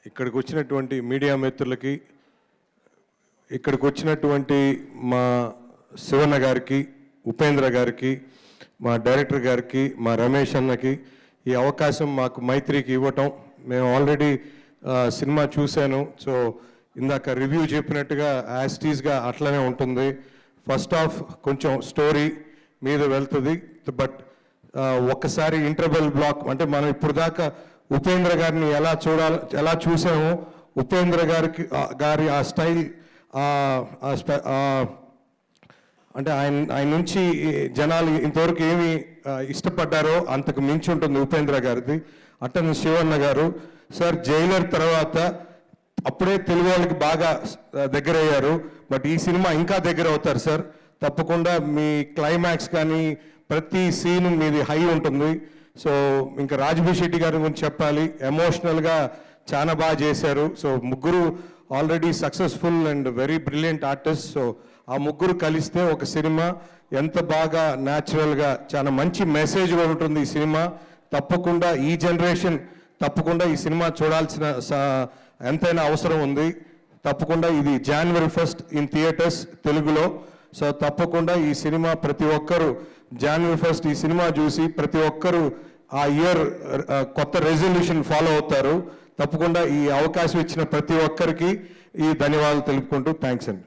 ఇక్కడికి వచ్చినటువంటి మీడియా మిత్రులకి, ఇక్కడికి వచ్చినటువంటి మా శివన్న గారికి, ఉపేంద్ర గారికి, మా డైరెక్టర్ గారికి, మా రమేష్ అన్నకి ఈ అవకాశం మాకు మైత్రికి ఇవ్వటం. మేము ఆల్రెడీ సినిమా చూశాను. సో ఇందాక రివ్యూ చెప్పినట్టుగా యాస్టీస్గా అట్లనే ఉంటుంది. ఫస్ట్ హాఫ్ కొంచెం స్టోరీ మీద వెళ్తుంది, బట్ ఒక్కసారి ఇంటర్వెల్ బ్లాక్ అంటే మనం ఇప్పుడు దాకా ఉపేంద్ర గారిని ఎలా చూసామో ఉపేంద్ర గారి ఆ స్టైల్ అంటే ఆయన నుంచి జనాలు ఇంతవరకు ఏమి ఇష్టపడ్డారో అంతకు మించి ఉంటుంది ఉపేంద్ర గారిది. అట్టని శివన్న గారు సార్ జైలర్ తర్వాత అప్పుడే తెలుగు వాళ్ళకి బాగా దగ్గర అయ్యారు, బట్ ఈ సినిమా ఇంకా దగ్గర అవుతారు సార్. తప్పకుండా మీ క్లైమాక్స్ కానీ ప్రతి సీన్ మీది హై ఉంటుంది. సో ఇంకా రాజ్బీ శెట్టి గారి గురించి చెప్పాలి, ఎమోషనల్గా చాలా బాగా చేశారు. సో ముగ్గురు already successful and very brilliant artist. So ఆ ముగ్గురు కలిస్తే ఒక సినిమా ఎంత బాగా న్యాచురల్గా చాలా మంచి మెసేజ్ కూడా ఉంటుంది ఈ సినిమా. తప్పకుండా ఈ జనరేషన్ తప్పకుండా ఈ సినిమా చూడాల్సిన ఎంతైనా అవసరం ఉంది. తప్పకుండా ఇది January 1st ఇన్ థియేటర్స్ తెలుగులో. సో తప్పకుండా ఈ సినిమా ప్రతి ఒక్కరు January 1st ఈ సినిమా చూసి ప్రతి ఒక్కరు ఆ ఇయర్ కొత్త రెజల్యూషన్ ఫాలో అవుతారు. తప్పకుండా ఈ అవకాశం ఇచ్చిన ప్రతి ఒక్కరికి ఈ ధన్యవాదాలు తెలుపుకుంటూ థ్యాంక్స్ అండి.